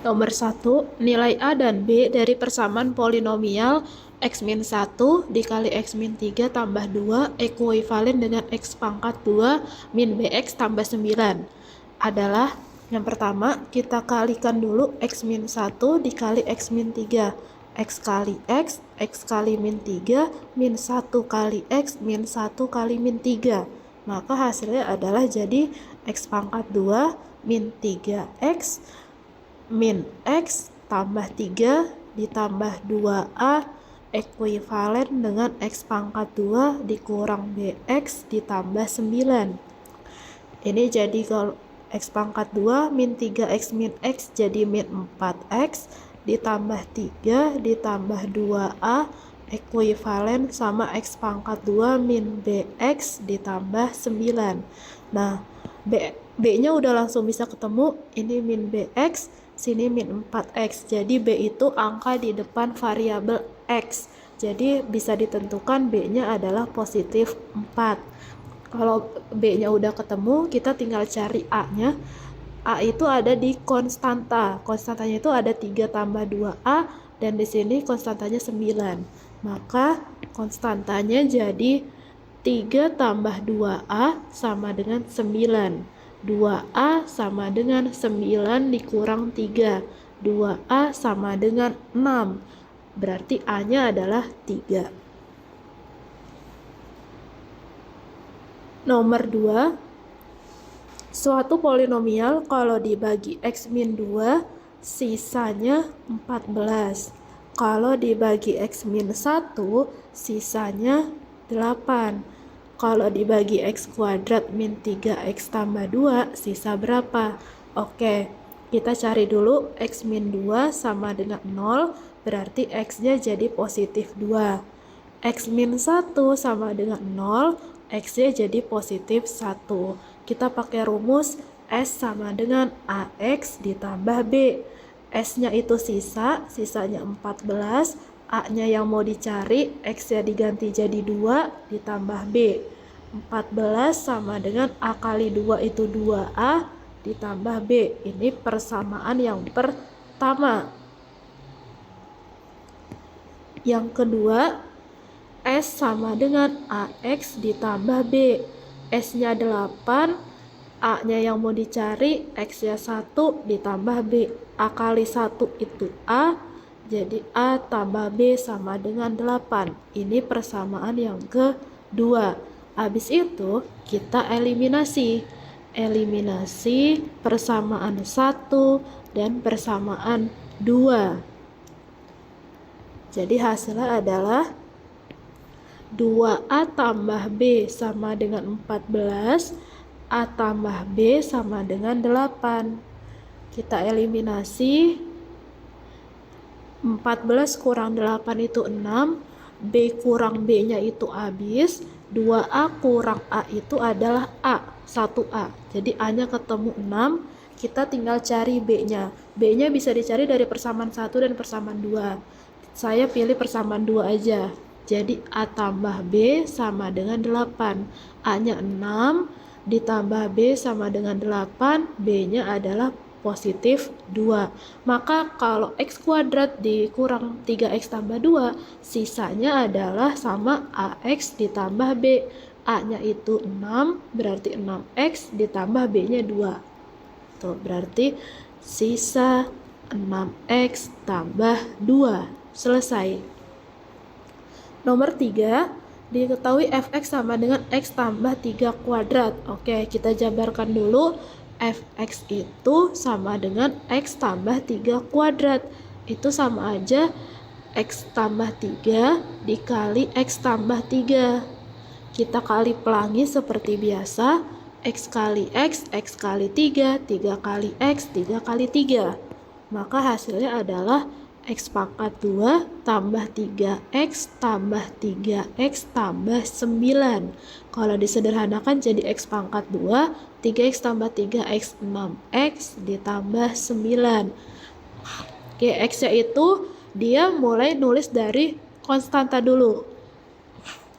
Nomor 1, nilai A dan B dari persamaan polinomial x-1 dikali x-3 tambah 2 ekuivalen dengan x pangkat 2 min bx tambah 9 adalah yang pertama, kita kalikan dulu x-1 dikali x-3. X kali x kali min 3, min 1 kali x, min 1 kali min 3. Maka hasilnya adalah jadi x pangkat 2 min 3x min x tambah 3 ditambah 2a ekuivalen dengan x pangkat 2 dikurang bx ditambah 9. Ini jadi kalau x pangkat 2 min 3x min x jadi min 4x ditambah 3 ditambah 2a ekuivalen sama x pangkat 2 min bx ditambah 9. Nah, b-nya udah langsung bisa ketemu, ini min bx, sini min 4x. Jadi b itu angka di depan variabel x. Jadi bisa ditentukan b-nya adalah positif 4. Kalau b-nya udah ketemu, kita tinggal cari a-nya. A itu ada di konstanta. Konstantanya itu ada 3 tambah 2a dan di sini konstantanya 9. Maka konstantanya jadi 3 tambah 2a sama dengan 9. 2a sama dengan 9 dikurang 3. 2a sama dengan 6. Berarti a-nya adalah 3. Nomor 2, suatu polinomial kalau dibagi x-2 sisanya 14. Kalau dibagi x-1 sisanya 8. Kalau dibagi x kuadrat min 3x tambah 2 sisa berapa? Oke, kita cari dulu x-2 sama dengan 0, berarti x-nya jadi positif 2. x-1 sama dengan 0, x-nya jadi positif 1. Kita pakai rumus S sama dengan AX ditambah B. S-nya itu sisanya 14. A-nya yang mau dicari, X-nya diganti jadi 2 ditambah B. 14 sama dengan A kali 2 itu 2A ditambah B. Ini persamaan yang pertama. Yang kedua, S sama dengan AX ditambah B. S-nya 8, A-nya yang mau dicari, X-nya 1 ditambah B. A kali 1 itu A, jadi A tambah B sama dengan 8. Ini persamaan yang kedua. Habis itu kita eliminasi. Eliminasi persamaan 1 dan persamaan 2. Jadi hasilnya adalah 2A tambah B sama dengan 14, A tambah B sama dengan 8. Kita eliminasi, 14 kurang 8 itu 6, B kurang B-nya itu habis, 2A kurang A itu adalah A, 1A. Jadi A-nya ketemu 6, kita tinggal cari B-nya. B-nya bisa dicari dari persamaan 1 dan persamaan 2. Saya pilih persamaan 2 aja. Jadi A tambah B sama dengan 8. A-nya 6 ditambah B sama dengan 8, B-nya adalah positif 2. Maka kalau x kuadrat dikurang 3x tambah 2, sisanya adalah sama AX ditambah B. A-nya itu 6, berarti 6x ditambah B-nya 2. Tuh, berarti sisa 6x tambah 2. Selesai. Nomor 3, diketahui fx sama dengan x tambah 3 kuadrat. Oke, kita jabarkan dulu. Fx itu sama dengan x tambah 3 kuadrat. Itu sama aja x tambah 3 dikali x tambah 3. Kita kali pelangi seperti biasa. X kali x kali 3, 3 kali x, 3 kali 3. Maka hasilnya adalah x pangkat 2 tambah 3x tambah 3x tambah 9. Kalau disederhanakan jadi x pangkat 2, 3x tambah 3x, 6x ditambah 9. Oke, x-nya itu dia mulai nulis dari konstanta dulu.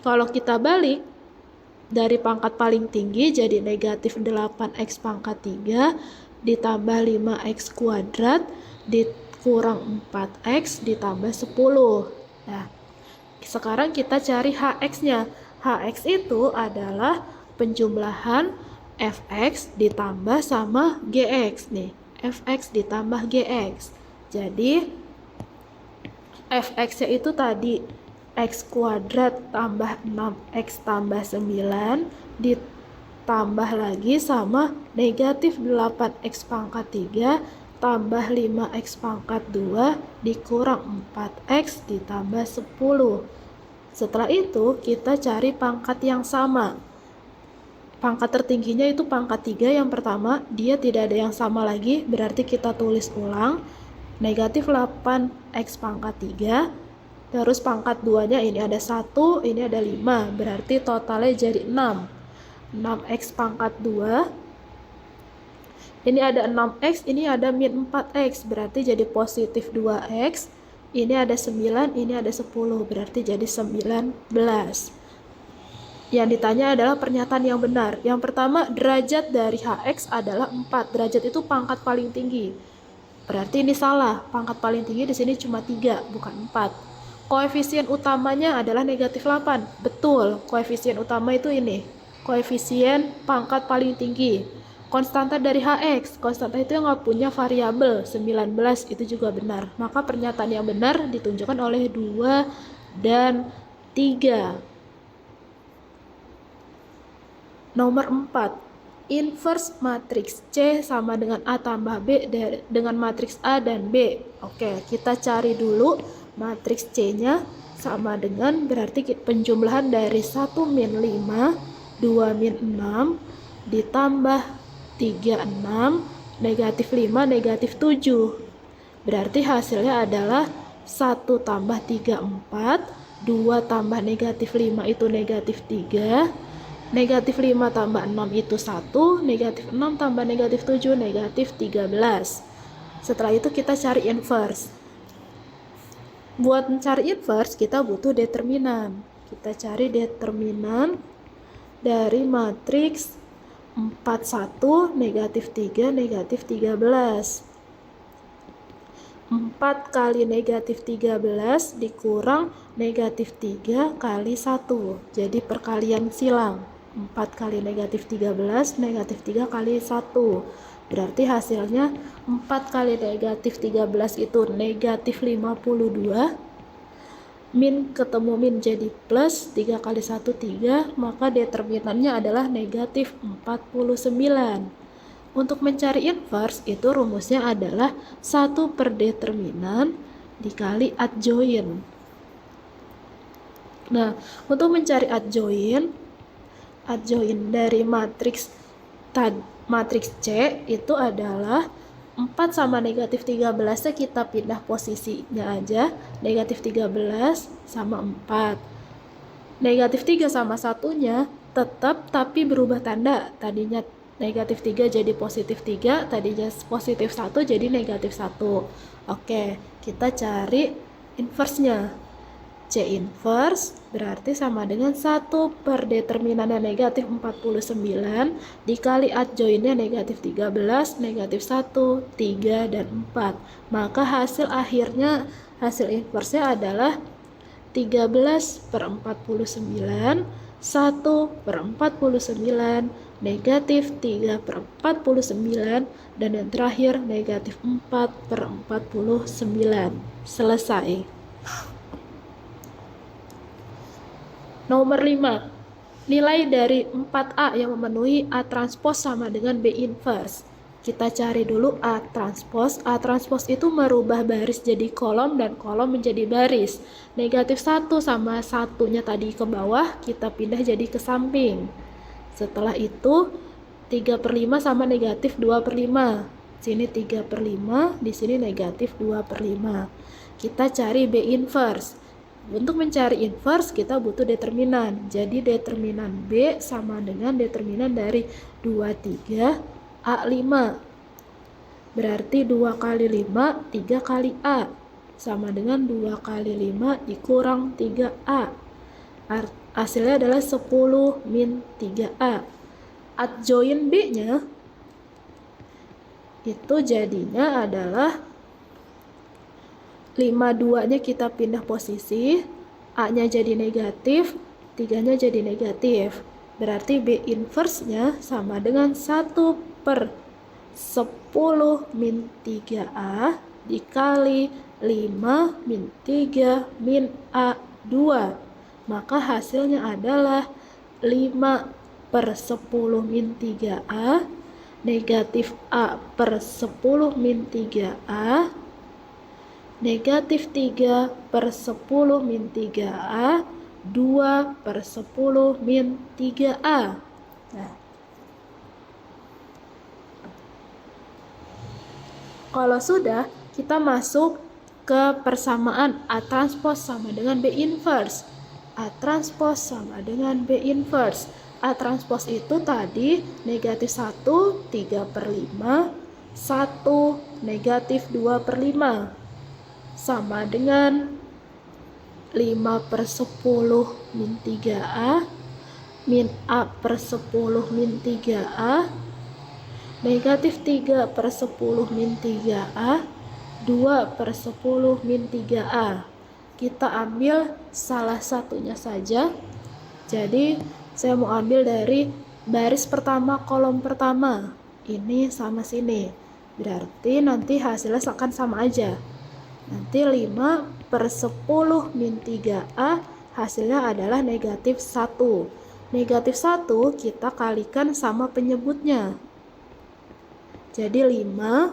Kalau kita balik, dari pangkat paling tinggi jadi negatif 8x pangkat 3, ditambah 5x kuadrat dikurang 4x ditambah 10. Nah, sekarang kita cari hx-nya. Hx itu adalah penjumlahan fx ditambah sama gx nih. Fx ditambah gx. Jadi fx-nya itu tadi x kuadrat tambah 6x tambah 9 ditambah lagi sama negatif 8x pangkat 3 tambah 5x pangkat 2 dikurang 4x ditambah 10. Setelah itu kita cari pangkat yang sama. Pangkat tertingginya itu pangkat 3 yang pertama, dia tidak ada yang sama lagi, berarti kita tulis ulang. Negatif 8x pangkat 3, terus pangkat 2-nya ini ada 1, ini ada 5, berarti totalnya jadi 6. 6x pangkat 2, ini ada 6x, ini ada min 4x, berarti jadi positif 2x. Ini ada 9, ini ada 10, berarti jadi 19. Yang ditanya adalah pernyataan yang benar. Yang pertama, derajat dari hx adalah 4. Derajat itu pangkat paling tinggi. Berarti ini salah. Pangkat paling tinggi di sini cuma 3, bukan 4. Koefisien utamanya adalah negatif 8. Betul, koefisien utama itu ini. Koefisien pangkat paling tinggi. Konstanta dari hx, konstanta itu yang nggak punya variabel 19, itu juga benar. Maka pernyataan yang benar ditunjukkan oleh 2 dan 3. Nomor 4, inverse matriks C sama dengan A tambah B dengan matriks A dan B. Oke, kita cari dulu matriks C-nya sama dengan berarti penjumlahan dari 1 min 5, 2 min 6, ditambah 3, 6, negatif 5, negatif 7. Berarti hasilnya adalah 1 tambah 3, 4, 2 tambah negatif 5 itu negatif 3, negatif 5 tambah 6 itu 1, negatif 6 tambah negatif 7, negatif 13. Setelah itu kita cari inverse. Buat mencari inverse kita butuh determinan. Kita cari determinan dari matriks 4, 1, negatif 3, negatif 13. 4 kali negatif 13 dikurang negatif 3 kali 1. Jadi perkalian silang. 4 kali negatif 13, negatif 3 kali 1. Berarti hasilnya 4 kali negatif 13 itu negatif 52. Min ketemu min jadi plus, 3 kali 1, 3. Maka determinannya adalah negatif 49. Untuk mencari inverse itu rumusnya adalah 1 per determinan dikali adjoint. Nah, untuk mencari adjoint dari matriks C itu adalah 4 sama negatif 13-nya kita pindah posisinya aja. Negatif 13 sama 4. Negatif 3 sama 1-nya tetap tapi berubah tanda. Tadinya negatif 3 jadi positif 3, tadinya positif 1 jadi negatif 1. Oke, kita cari inverse-nya. C inverse berarti sama dengan 1 per determinannya negatif 49 dikali adjointnya negatif 13, negatif 1, 3, dan 4. Maka hasil akhirnya, hasil inverse-nya adalah 13 per 49, 1 per 49, negatif 3 per 49, dan yang terakhir negatif 4 per 49. Selesai. Nomor 5, nilai dari 4A yang memenuhi A transpose sama dengan B inverse. Kita cari dulu A transpose. A transpose itu merubah baris jadi kolom dan kolom menjadi baris. Negatif 1 sama 1-nya tadi ke bawah, kita pindah jadi ke samping. Setelah itu 3 per 5 sama negatif 2 per 5. Sini 3 per 5, di sini negatif 2 per 5. Kita cari B inverse. Untuk mencari inverse kita butuh determinan. Jadi determinan B sama dengan determinan dari 23 A5. Berarti 2 kali 5, 3 kali A. Sama dengan 2 kali 5 dikurang 3A. Hasilnya adalah 10 min 3A. Adjoint B-nya itu jadinya adalah 52-nya kita pindah posisi, A-nya jadi negatif, 3-nya jadi negatif. Berarti B inverse-nya sama dengan 1/10 min 3A dikali 5 min 3 min A2. Maka hasilnya adalah 5/10 min 3A negatif A/10 min 3A negatif 3/10 min 3A 2/10 min 3A. Nah, kalau sudah, kita masuk ke persamaan A transpose sama dengan B inverse. A transpose sama dengan B inverse. A transpose itu tadi negatif 1, 3/5, 1, negatif 2/5. Sama dengan 5/10 min 3A min A/10 min 3A negatif 3/10 min 3A 2/10 min 3A. Kita ambil salah satunya saja. Jadi saya mau ambil dari baris pertama kolom pertama. Ini sama sini. Berarti nanti hasilnya akan sama aja. Nanti 5/10 min 3A hasilnya adalah negatif 1. Negatif 1 kita kalikan sama penyebutnya. Jadi 5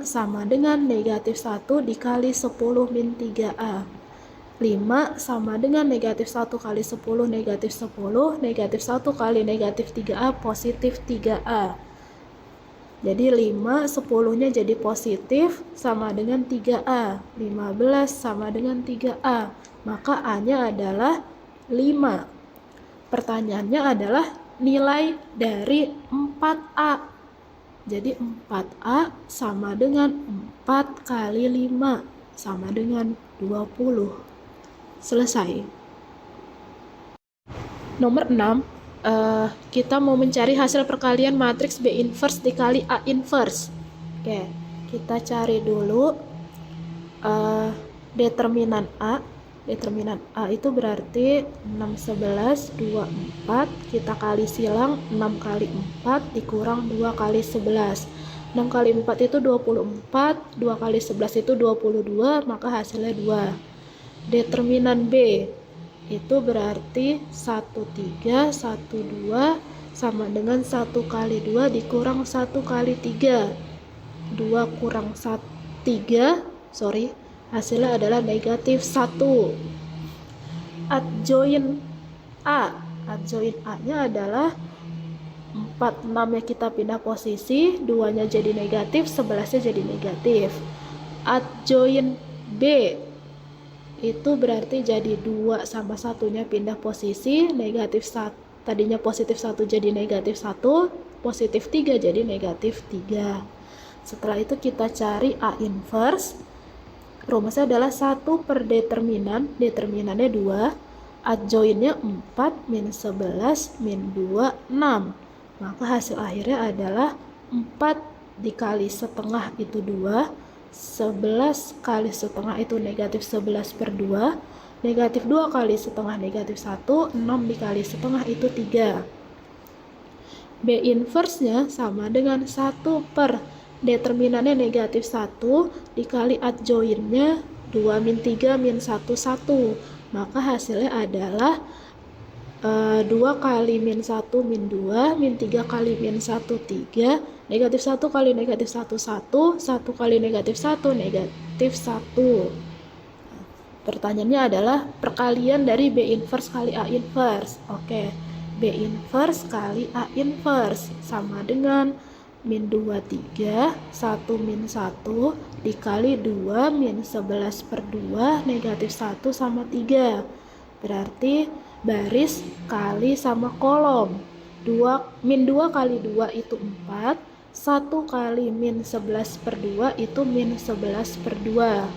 sama dengan negatif 1 dikali 10 min 3A. 5 sama dengan negatif 1 kali 10 negatif 10. Negatif 1 kali negatif 3A positif 3A. Jadi 5, 10-nya jadi positif sama dengan 3A. 15 sama dengan 3A. Maka A-nya adalah 5. Pertanyaannya adalah nilai dari 4A. Jadi 4A sama dengan 4 kali 5 sama dengan 20. Selesai. Nomor 6. Kita mau mencari hasil perkalian matriks B inverse dikali A inverse. Oke, kita cari dulu determinan A. Determinan A itu berarti 6, 11, 2, 4. Kita kali silang 6 kali 4 dikurang 2 kali 11. 6 kali 4 itu 24, 2 kali 11 itu 22, maka hasilnya 2. Determinan B itu berarti 1, 3, 1, 2 sama dengan 1 kali 2 dikurang 1 kali 3. 2 kurang 3, hasilnya adalah negatif 1. Adjoin A. Adjoin A-nya adalah 4, 6 yang kita pindah posisi, 2-nya jadi negatif, 11-nya jadi negatif. Adjoin B itu berarti jadi 2 sama 1-nya pindah posisi, negatif 1, tadinya positif 1 jadi negatif 1, positif 3 jadi negatif 3. Setelah itu kita cari A inverse. Rumusnya adalah 1 per determinan, determinannya 2, adjoinnya 4 min 11 min 2, 6. Maka hasil akhirnya adalah 4 dikali setengah itu 2, 11 kali setengah itu negatif 11/2, negatif 2 kali setengah negatif 1, 6 dikali setengah itu 3. B inverse-nya sama dengan 1 per determinannya negatif 1 dikali adjoinnya 2 min 3 min 1, 1. Maka hasilnya adalah 2 kali min 1 min 2 min 3 kali min 1, 3, negatif 1 kali negatif 1, 1, 1 kali negatif 1, negatif 1. Pertanyaannya adalah perkalian dari B inverse kali A inverse. Oke, B inverse kali A inverse sama dengan min 2, 3, 1 min 1 dikali 2 min 11/2 negatif 1 sama 3. Berarti baris kali sama kolom. Min 2 kali 2 itu 4, 1 kali min 11/2 itu min 11/2.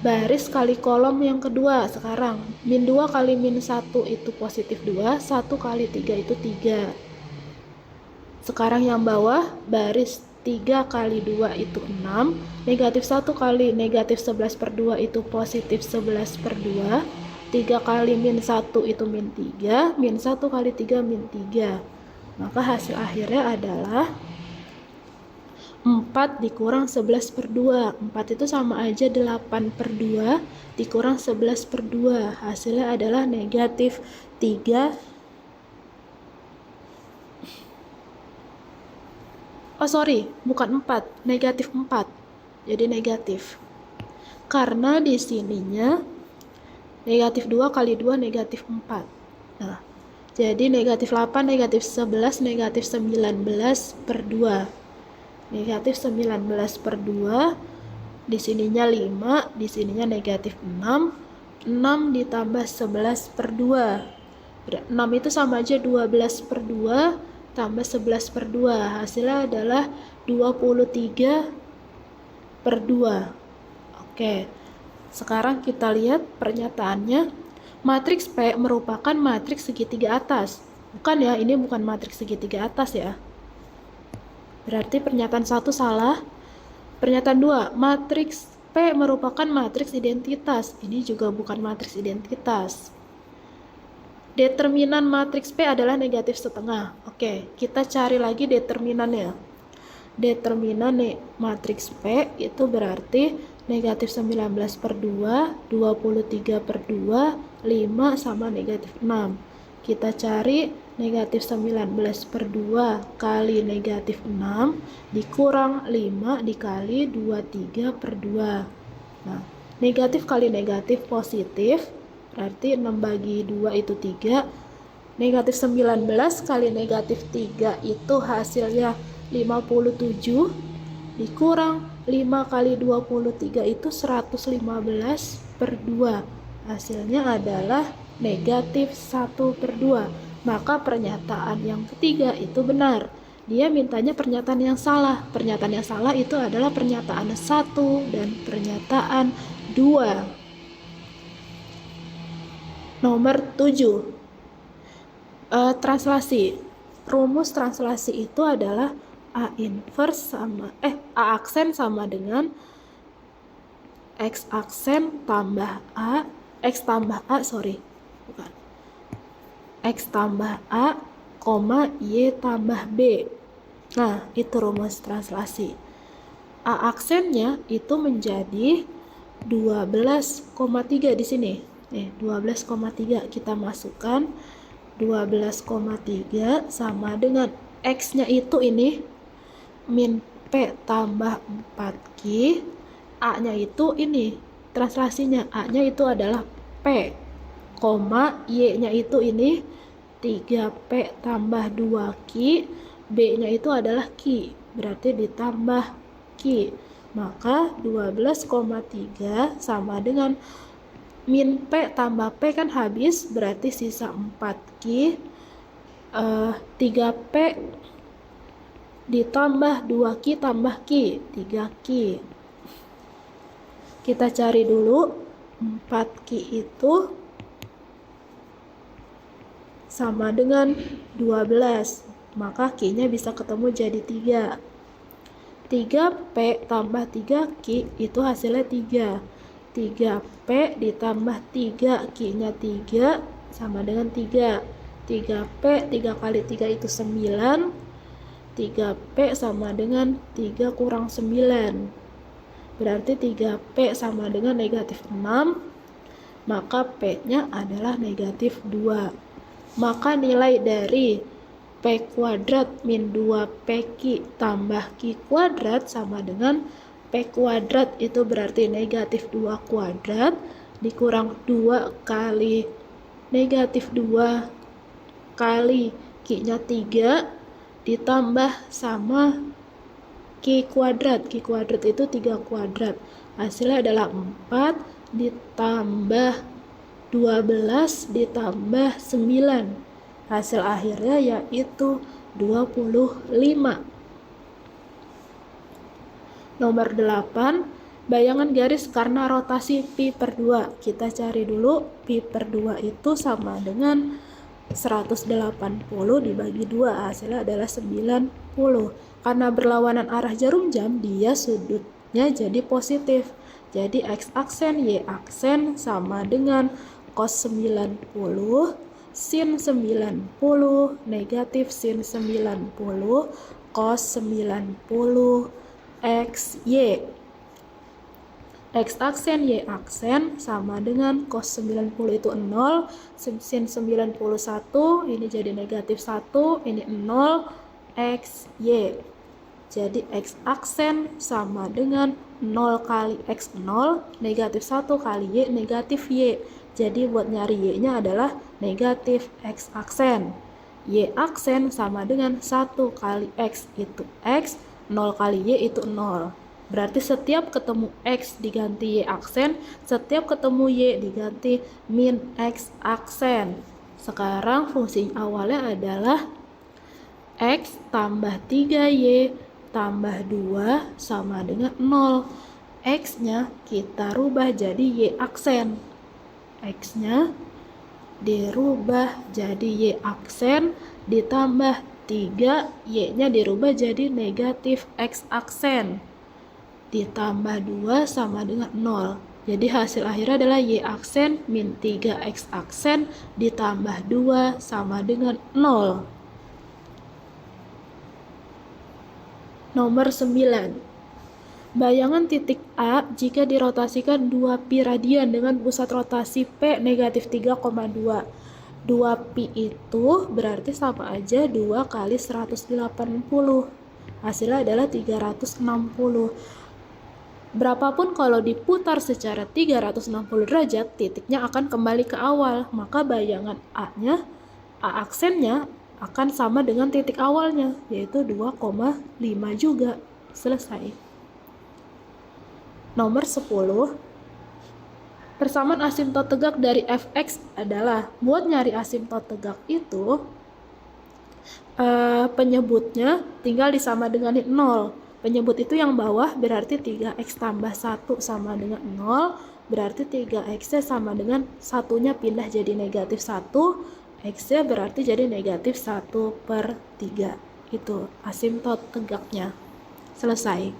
Baris kali kolom yang kedua sekarang. Min 2 kali min 1 itu positif 2, 1 kali 3 itu 3. Sekarang yang bawah, baris 3 kali 2 itu 6, negatif 1 kali negatif 11 per 2 itu positif 11 per 2, 3 kali min 1 itu min 3, min 1 kali 3 min 3. Maka hasil akhirnya adalah 4 dikurang 11 per 2. 4 itu sama aja 8 per 2 dikurang 11 per 2. Hasilnya adalah negatif 3. Oh sorry, bukan 4, negatif 4. Jadi negatif. Karena di sininya negatif 2 kali 2 negatif 4. Nah, jadi negatif 8, negatif 11, negatif 19 per 2. Negatif 19 per 2, di sininya 5, di sininya negatif 6, 6 ditambah 11 per 2. 6 itu sama aja 12 per 2 tambah 11 per 2. Hasilnya adalah 23 per 2. Oke, sekarang kita lihat pernyataannya. Matriks P merupakan matriks segitiga atas. Bukan ya, ini bukan matriks segitiga atas ya. Berarti pernyataan 1 salah. Pernyataan 2, matriks P merupakan matriks identitas. Ini juga bukan matriks identitas. Determinan matriks P adalah negatif setengah. Oke, kita cari lagi determinannya. Determinan matriks P itu berarti negatif 19 per 2, 23 per 2, 5 sama negatif 6. Kita cari negatif 19 per 2 kali negatif 6 dikurang 5 dikali 23 per 2. Nah, negatif kali negatif positif, berarti 6 bagi 2 itu 3. Negatif 19 kali negatif 3 itu hasilnya 57 dikurang 5 kali 23 itu 115 per 2. Hasilnya adalah negatif 1 per 2. Maka pernyataan yang ketiga itu benar. Dia mintanya pernyataan yang salah. Pernyataan yang salah itu adalah pernyataan 1 dan pernyataan 2. Nomor 7. Translasi. Rumus translasi itu adalah A inverse sama A aksen sama dengan X aksen tambah A, X tambah A, bukan. X tambah A, Y tambah B. Nah, itu rumus translasi. A aksennya itu menjadi 12,3 di sini. 12,3 kita masukkan 12,3 sama dengan X-nya itu ini min P tambah 4Q, A-nya itu ini translasinya, A-nya itu adalah P, Y-nya itu ini 3P tambah 2Q, B-nya itu adalah Q, berarti ditambah Q. Maka 12,3 sama dengan min P tambah P kan habis, berarti sisa 4Q, 3P ditambah 2Q tambah Q, 3Q. Kita cari dulu 4Q itu sama dengan 12, maka Q-nya bisa ketemu jadi 3. 3P tambah 3Q itu hasilnya 3. 3P ditambah 3, Q-nya 3 sama dengan 3. 3P 3 kali 3 itu 9. 3P sama dengan 3 kurang 9. Berarti 3P sama dengan negatif 6. Maka P-nya adalah negatif 2. Maka nilai dari P kuadrat min 2PQ tambah Q kuadrat sama dengan P kuadrat itu berarti negatif 2 kuadrat dikurang 2 kali negatif 2 kali Q-nya 3 ditambah sama Q kuadrat. Q kuadrat itu 3 kuadrat. Hasilnya adalah 4 ditambah 12 ditambah 9. Hasil akhirnya yaitu 25. Nomor 8, bayangan garis karena rotasi pi per 2. Kita cari dulu pi per 2 itu sama dengan 180 dibagi 2 hasilnya adalah 90. Karena berlawanan arah jarum jam, dia sudutnya jadi positif. Jadi X aksen Y aksen sama dengan cos 90 sin 90 negatif sin 90 cos 90 X Y. X aksen Y aksen sama dengan cos 90 itu 0, sin 91 ini jadi negatif 1, ini 0, X Y. Jadi X aksen sama dengan 0 kali X0 negatif 1 kali Y negatif Y. Jadi buat nyari Y-nya adalah negatif X aksen. Y aksen sama dengan 1 kali X itu X, 0 kali Y itu 0. Berarti setiap ketemu X diganti Y aksen, setiap ketemu Y diganti min X aksen. Sekarang fungsi awalnya adalah X tambah 3Y tambah 2 sama dengan 0. X-nya kita rubah jadi Y aksen. X-nya dirubah jadi Y aksen ditambah 3, Y-nya dirubah jadi negatif X aksen. Ditambah 2 sama dengan 0. Jadi hasil akhirnya adalah Y aksen min 3X aksen ditambah 2 sama dengan 0. Nomor 9. Bayangan titik A jika dirotasikan 2pi radian dengan pusat rotasi P negatif 3,2. 2pi itu berarti sama aja 2 kali 180. Hasilnya adalah 360. Berapapun kalau diputar secara 360 derajat, titiknya akan kembali ke awal. Maka bayangan A-nya, A aksennya akan sama dengan titik awalnya, yaitu 2,5 juga. Selesai. Nomor 10. Persamaan asimtot tegak dari fx adalah, buat nyari asimtot tegak itu, penyebutnya tinggal disama dengan 0. Penyebut itu yang bawah berarti 3x tambah 1 sama dengan 0, berarti 3x sama dengan satunya pindah jadi negatif 1, X-nya berarti jadi negatif 1/3. Itu asimtot tegaknya. Selesai.